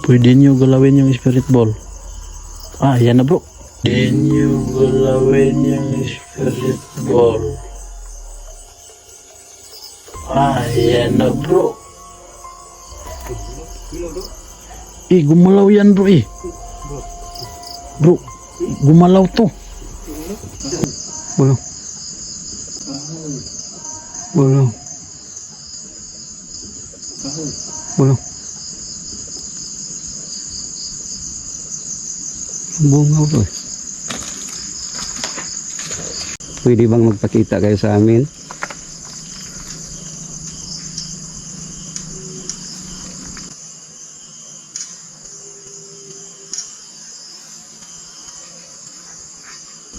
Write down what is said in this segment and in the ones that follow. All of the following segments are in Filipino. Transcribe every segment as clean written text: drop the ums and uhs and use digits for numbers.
Pwede nyo galawin yung spirit ball. Ah, yan na bro. Pwede nyo galawin yung spirit ball. Ah, yan na bro. Gumalaw yan bro Bro, gumalaw to. Bulong. Bulong. Bulong. Bungaw to eh. Pwede bang magpakita kayo sa amin?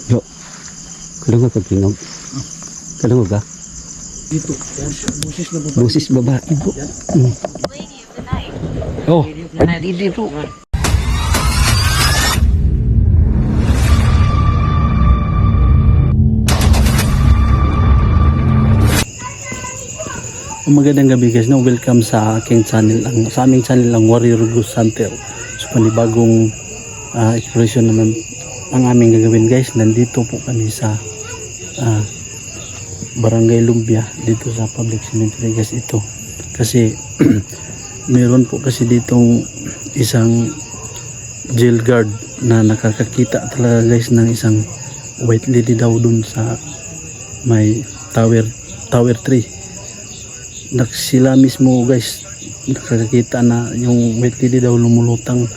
Yo, kalungan ka kinog. Kalungan ka? Dito, busis na baba. Busis babae bro. Oh, ay dito. Magandang gabi guys, no? Welcome sa aking channel, sa aming channel ang Warrior Ghost Hunter. So panibagong exploration naman ang aming gagawin guys. Nandito po kami sa Barangay Lumbia, dito sa public cemetery guys ito. Kasi meron po kasi ditong isang jail guard na nakakakita talaga guys ng isang white lady daw dun sa may tower 3. Sila mismo guys nakakita na yung white lady daw lumulutang,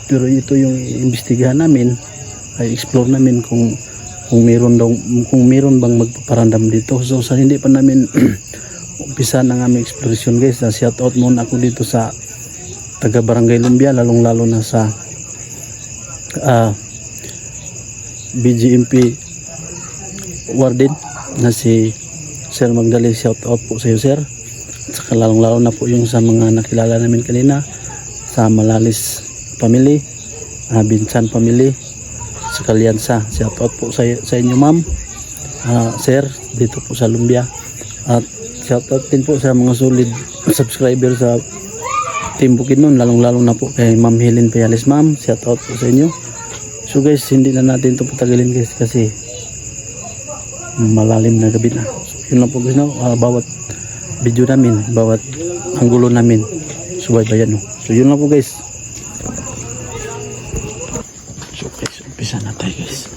pero ito yung imbestigahan namin, ay explore namin kung meron bang magpaparandam dito. So sa hindi pa namin umpisa ng aming exploration guys, shout out muna ako dito sa taga Barangay Lumbia, lalong lalo na sa BGMP warden na si Sir Magdali. Shout out po sa iyo sir. At saka lalong-lalo na po yung sa mga nakilala namin kanina sa Malalis family, Binsan family, sa Kalyansa. Shout out po sa inyo ma'am, sir, dito po sa Lumbia. At shout out din po sa mga solid subscriber sa Team Bukidnon, lalong-lalo na po kay Ma'am Helen Payales ma'am. Shout out po sa inyo. So guys, hindi na natin ito patagalin guys kasi malalim na gabi na. So yun lang po guys, no? Bawat video namin, bawat anggulo namin subaybayan, no? So yun lang po guys. So guys, umpisa na tayo guys.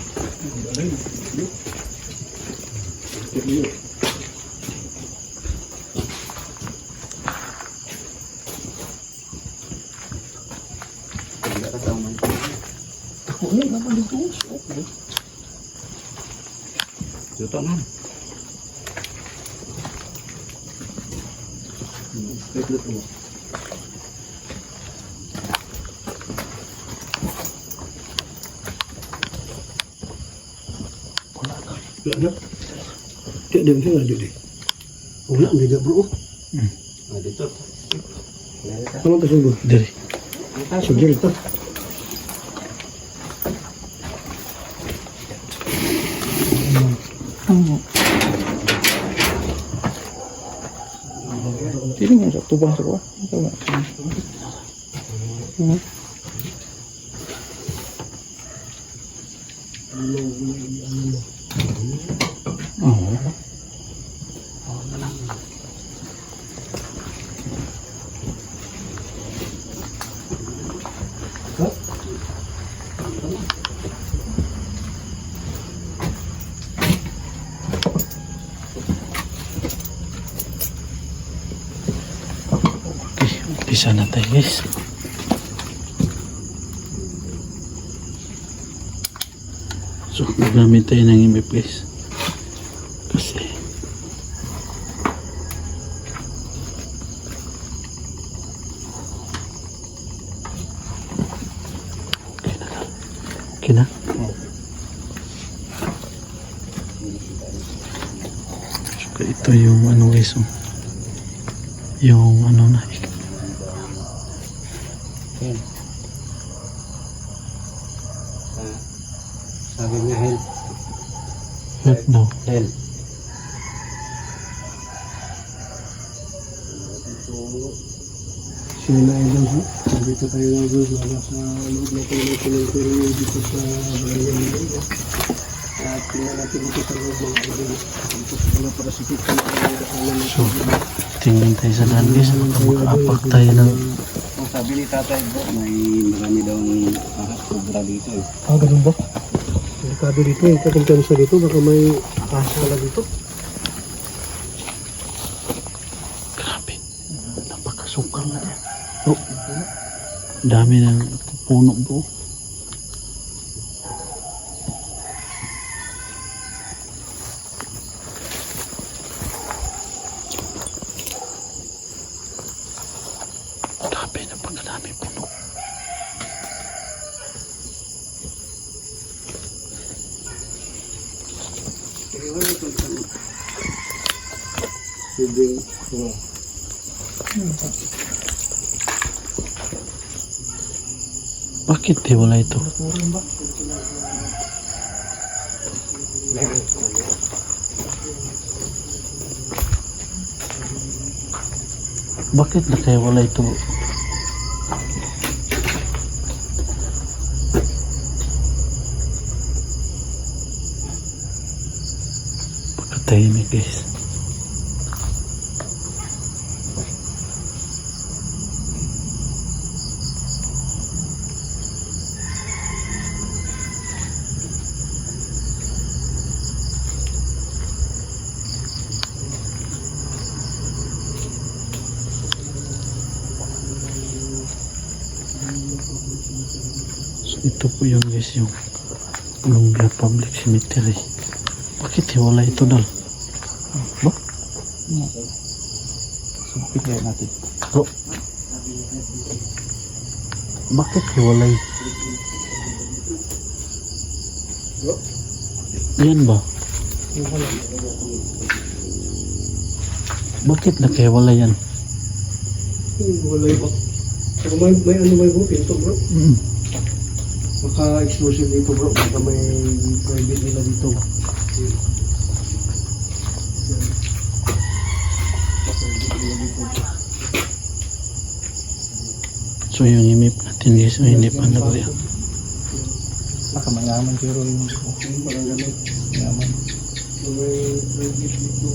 Dito na. Tidak ada yang ada deh. Ulang dia bro. Dito. Kalau kesungguh Dari sugil tuh. ini nggak satu bang sekolah. Bisa na tayo guys. So magamit tayo ng imip guys kasi okay na. So ito yung ano guys, yung ano na Sabi niya help. help daw. Help. So yun na idol ha. Dito tayo na idol. Wala sa loob na tayo ng cemetery dito sa Barangay Manila. At tingnan natin dito sa loob ng idol. Dito sa mga parasitik na So, tingnan tayo sa daan guys. Makaapak tayo ng Ang sabi ni tatay bro, may marami daw ahas kubra dito eh. ganun ba? Delikado dito. Yung kakumpiyansa dito. Baka may ahas pala dito. grabe. Napakasukal na yan. Oh, dami ng puno bro. Grabe, napakadami puno. Sibling. Bakit di wala ito? Bakit na kaya wala ito? Pagkatahimik guys. So ito po yung guys yung Columbia Public Cemetery. Bakit hiwala ito dal? Ba? Sumpit kaya natin. Bro. Bakit hiwalay? Yan ba? Bakit nakahiwalay yan? Wala yun. Pero may ano may bro, pinto bro. Baka exclusive dito bro. Baka may private nila dito. So yung imip natin guys, hindi pa nagre. Baka mayaman pero yung Parang ganun. mayaman. So may private dito.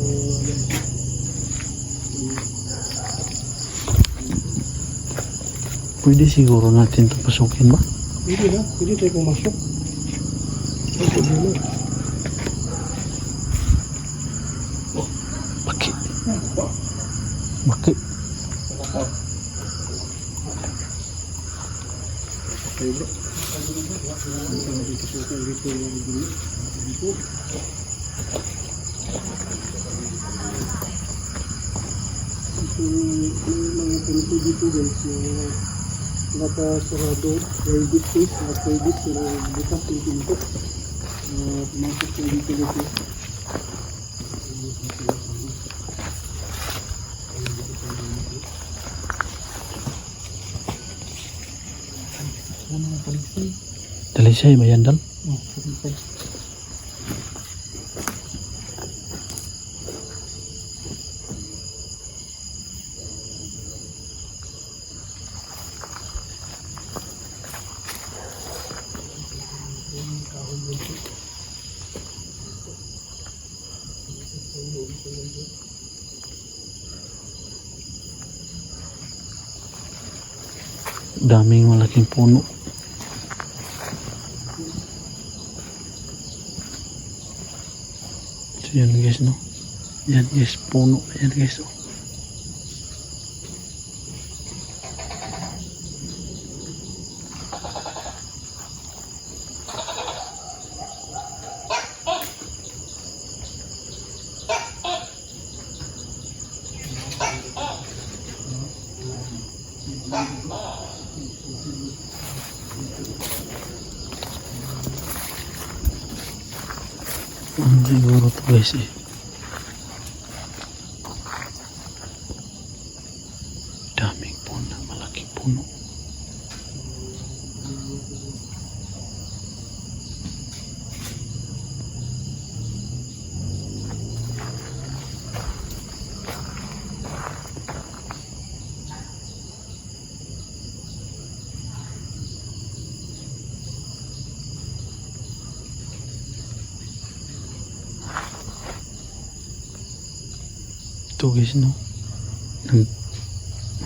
Pwede siguro natin ito pasukin ba? Pwede na. Pwede tayo pumasok. Ay, pwede na. Bakit? Bakit? Okay bro. Dito sa akin dito yung dito. Dito. Ito yung mga pinto dito guys. Yung nakasarado. Very good place. Naka-private pero bukas yung pinto. Pumasok tayo dito guys. Dalisay ba yan dal? Daming malaking puno. So yan guys no. Yan guys puno. Yan guys oh. Siguro to guys eh. Daming puno, malaking puno. dito guys, no?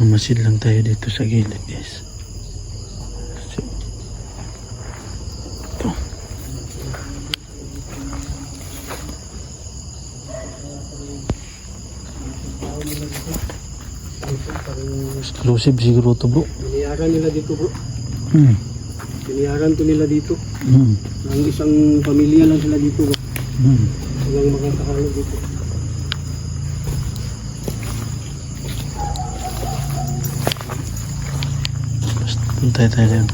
Mamasid lang tayo dito sa gilid guys. So, ito. Exclusive siguro to bro. Biniyagan nila dito bro. Hmm. Biniyagan to nila dito. Hmm. Ang isang pamilya lang sila dito bro. Hmm. Walang makakahalo dito. Basta punta tayo dyan.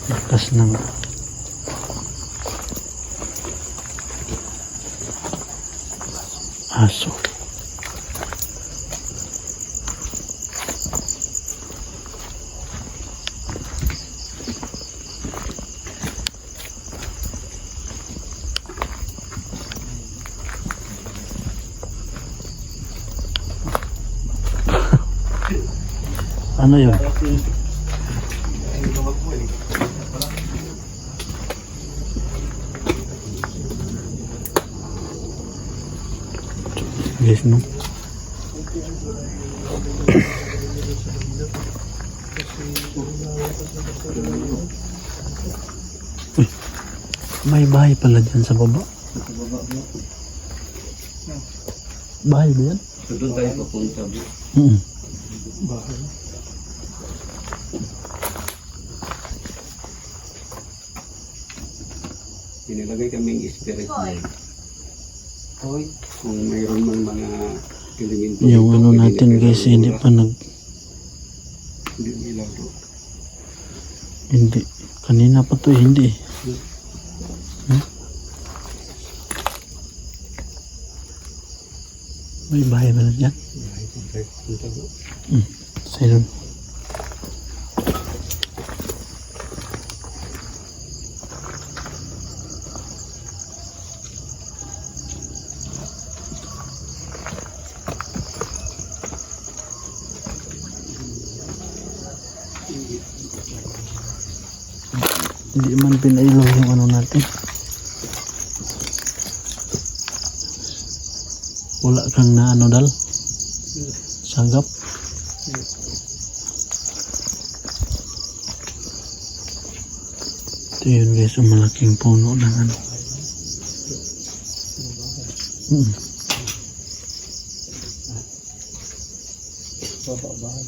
Lakas ng aso. Ano yun? Guys, no? Uy, may bahay pala dyan sa baba. Sa baba bro. Bahay ba yan? So doon tayo papunta bro. Hmm. Bahay. Inilagay kaming spirit board. Kung mayroon man mga elemento. Yung dito, ano pwede natin na guys, kailangan hindi muna. pa Hindi nila bro. hindi. Kanina pa to, hindi. Hmm? May bahay ba na dyan? Bahay kung tayo papunta bro. Sa'yo. Hindi man pinailaw yung ano natin. Wala kang na ano dal? Sagap? Ito yun guys, ang malaking puno ng ano. Baba bahay.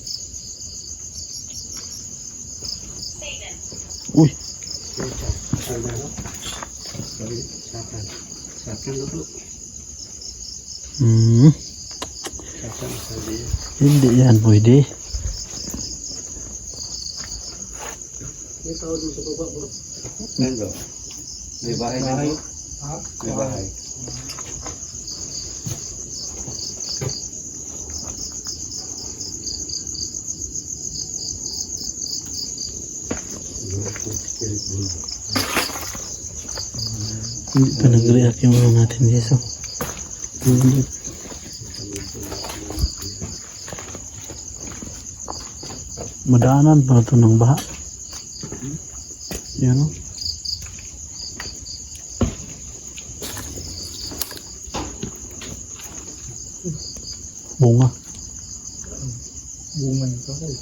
Uy, Ano bro? Sorry, sakan. Sakan na bro. Sakan sabi. hindi yan pwede. May tao dun sa baba bro. Ano bro? May bahay na bro? Ha? May bahay. Hindi pa nag-react yung ano natin guys. Oh. Hindi. Madaanan pa ito ng baha. Yan o. Bunga. Bunga ng kahoy.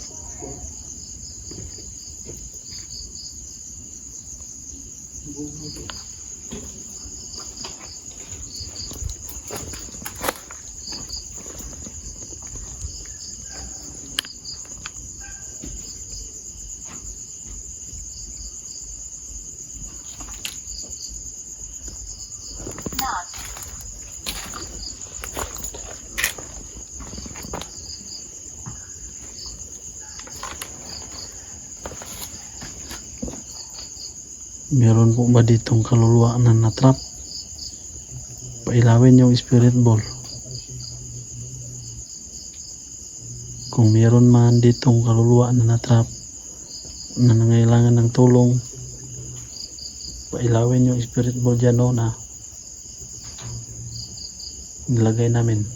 Meron po ba ditong kaluluwa na natrap? Pailawin yung spirit ball. Kung meron man ditong kaluluwa na natrap na nangailangan ng tulong, pailawin yung spirit ball dyan o na nilagay namin.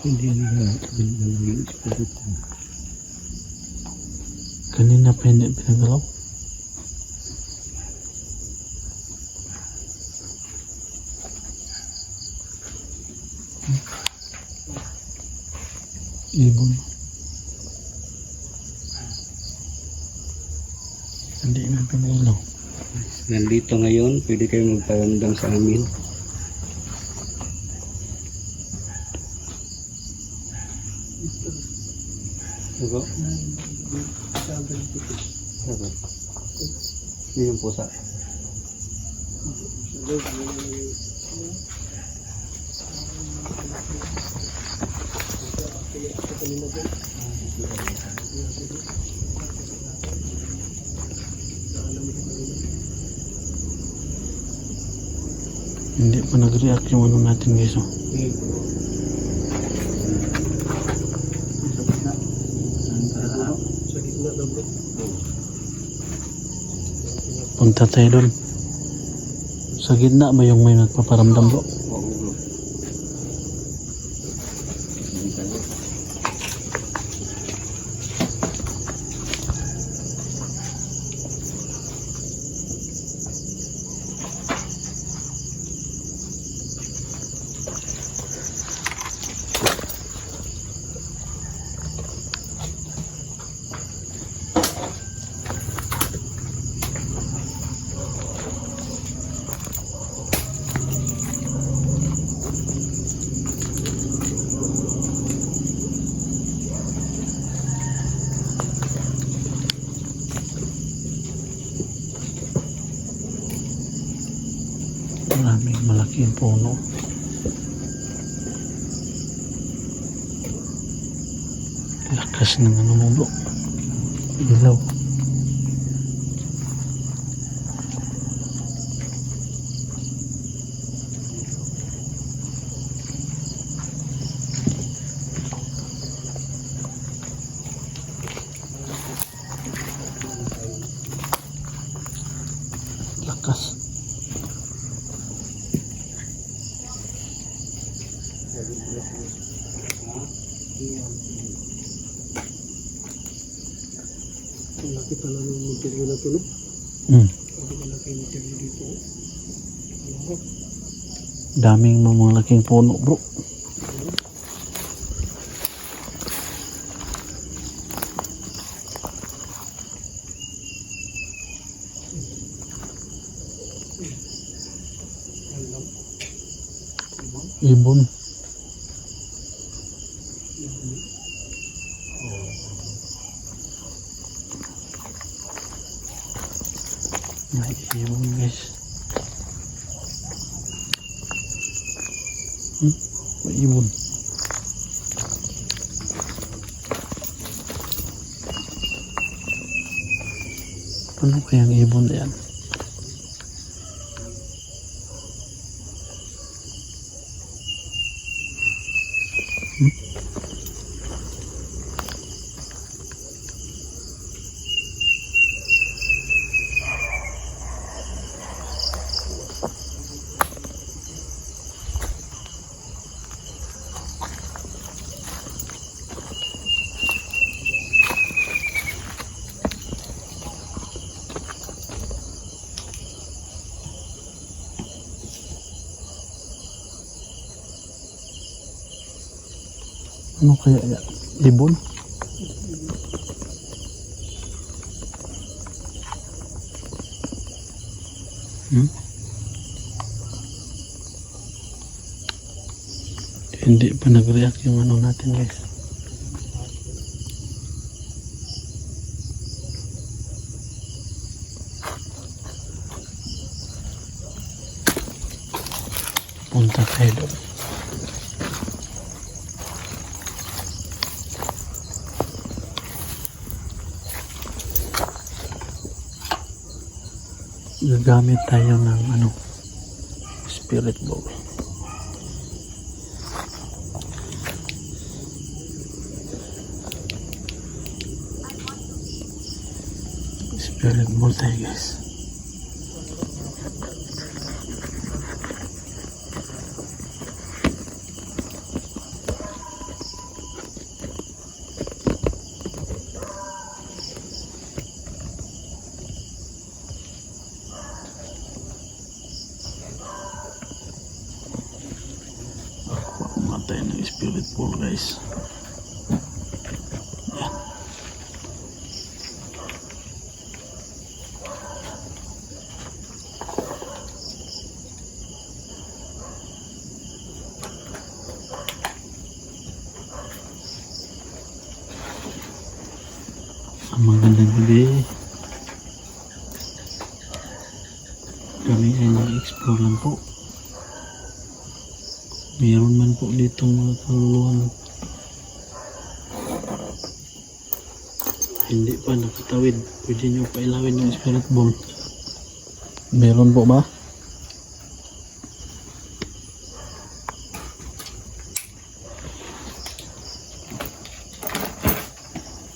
Hindi nila yung spirit. Kanina pa hindi pinagalaw. Ibon. Hindi na pinagalaw. Nandito ngayon, pwede kayo magparamdam sa amin. Diba? Diba? Yun yung pusa. Hindi pa nag-react yung ano natin guys. Oh. Sa gitna daw bro. Punta tayo doon. Sa gitna ba yung may nagpaparamdam bro? Oo, bro. Maraming malaking puno. Lakas ng ano mo bro. Ilaw. Lakas. Ang laki pala ng interview na ito, no? Hindi ka laki interview dito. Alam ko. Daming mga laking puno bro. Alam. Ibon. May ibon guys. May ibon. Ano kayang ibon na yan? Ano kaya yan? Ibon? Hindi pa nag-react yung ano natin guys. Punta tayo doon. Gagamit tayo ng ano, spirit ball. Spirit ball tayo guys. tayo ng spirit ball guys. Yan. Ang magandang gabi. Kami ay nag-explore lang po. Meron man po dito mga kaluluhan hindi pa nakatawid. Pwede nyo pailawin yung spirit ball. Meron po ba?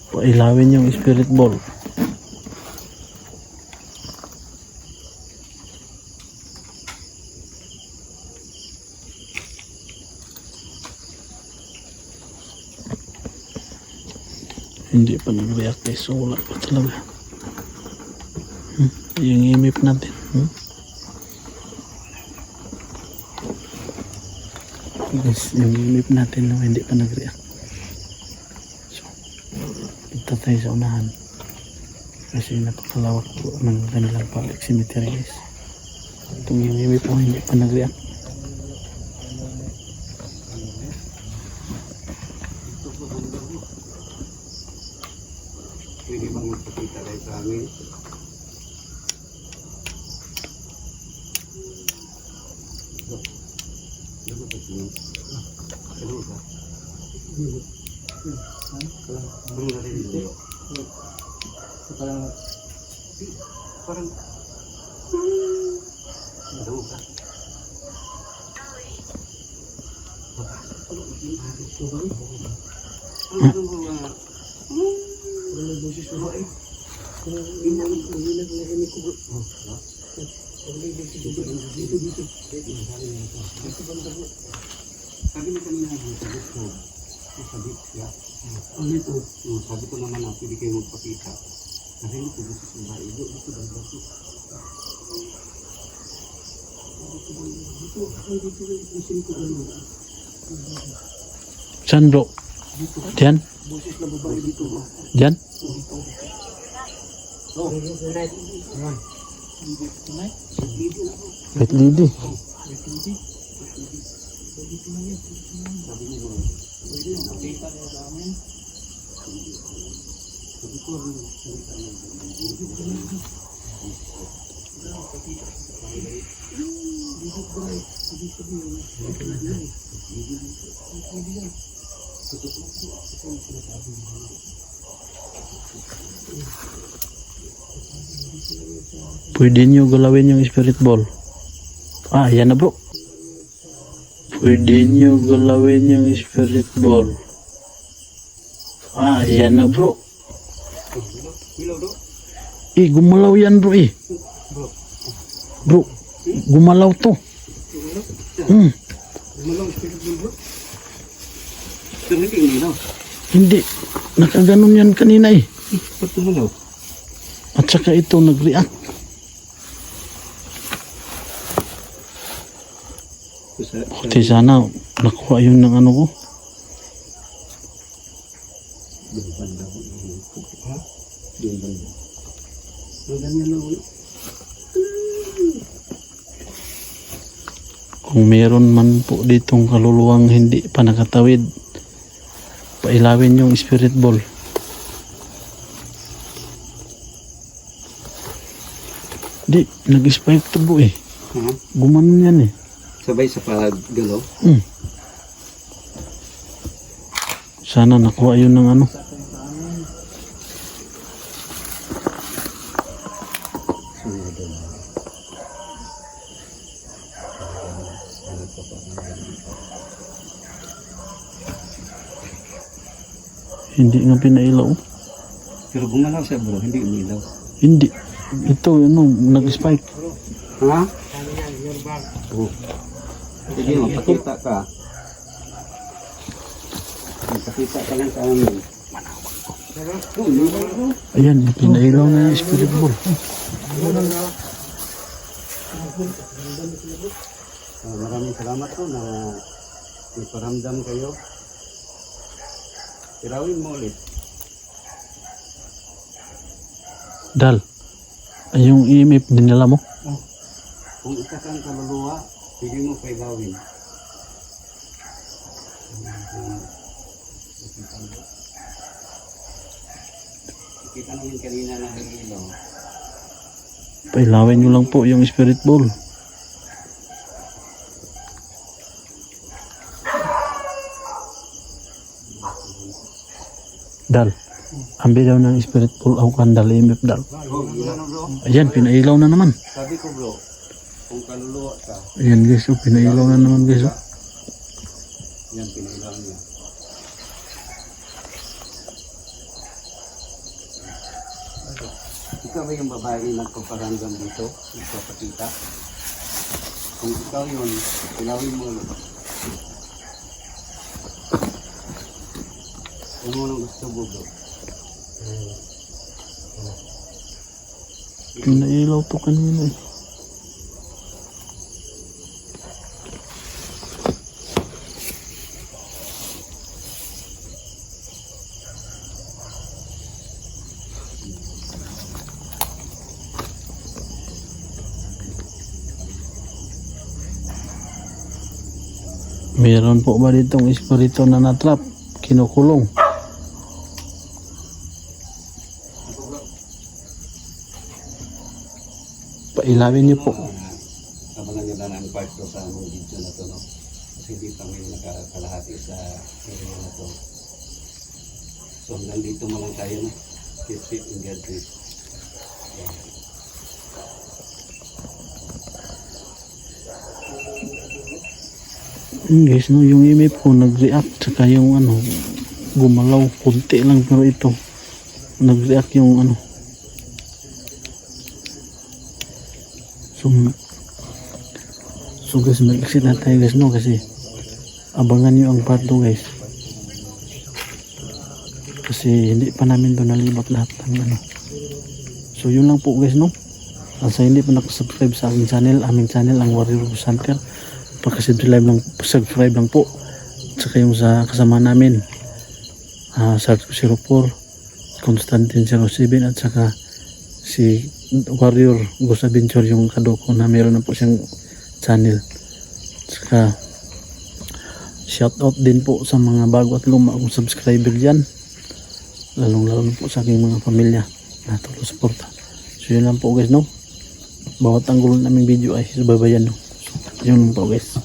Pailawin yung spirit ball. Hindi pa nag-react guys, so wala pa talaga. Yung imip natin. Guys, yung imip natin no, hindi pa nag-react. So, punta tayo sa unahan. Kasi napakalawak po ng kanilang public cemetery guys. Itong yung imip po hindi pa nag-react. Pwede bang magpakita kayo sa amin? Parang sabi niya kanina sabi ko naman na pwede kayo magpakita. Kasi hindi ko gusto sa bahay. Saan bro? Diyan? Diyan? Wait lady. Pwede nyo galawin yung spirit ball. Ah, yan na bro. Pwede nyo galawin yung spirit ball. Ah, yan na bro. Gumalaw yan bro Bro, gumalaw to. Hindi. Nakaganon yan kanina At saka ito nag-react. Buti sana nakuha yun ng ano ko. Kung meron man po ditong kaluluwang hindi pa nakatawid, pailawin yung spirit ball. Di, nag-spike to bro Gumanon yan Sabay sa paggalaw? Sana nakuha yun ng ano. Hindi nga pinailaw. Pero gumalaw siya bro, hindi umilaw. Hindi. Ito, nag-spike. Ha? Oh. Sige, magpakita ka. Magpakita ka lang sa amin. Ayan, pinailaw na yung spirit ball. Maraming salamat po na May paramdam kayo. Tirawin mo ulit. Dal, yung EMF dinala mo? Kung isa kang kaluluwa, pwede mo pailawin. Kita namin kanina na ilaw. Pailawin nyo lang po yung spirit ball. Dal, ambil daw ng spirit ball ako kandal EMF dal. Oh, yun bro. Ayan, pinailaw na naman. Sabi ko bro, kung kaluluwa ka, Ayan guys, oh, pinailaw na naman guys. Oh. yan pinailaw niya. Ikaw ba yung babae na nagpaparamdam dito? Nagpapakita? Kung ikaw yun, ilawin mo ulit. Ano mo nang gusto mo bro? Pinailaw to kanina eh. Meron po ba ditong espiritu na natrap? Kinukulong? Pailawin niyo po. Abangan nyo na ang part 2 sa among video na to, no? Kasi hindi pa may nakakalahati sa area na to. So hanggang dito mo lang tayo, no? Keep fit in God grace. Yan. Guys, no, yung EMF ko nag-react saka yung ano, gumalaw kunti lang pero ito nag-react yung ano. So guys, mag-exit na tayo guys, no, kasi abangan nyo ang part 2 guys. Kasi hindi pa namin doon nalibot lahat ng ano. So yun lang po guys, no. Sa hindi pa nakasubscribe sa aming channel ang Warrior Ghost Hunter, subscribe lang po. Saka yung sa kasama namin, Sarko 04, Constantine 07, at saka si Warrior Ghost Adventure, yung kadoko na meron na po siyang channel. Saka shout out din po sa mga bago at luma akong subscriber dyan, lalong lalo po sa aking mga pamilya na tulo suporta. So yun lang po guys, no. Bawat anggulo naming video ay subaybayan, no. So, yun lang po guys.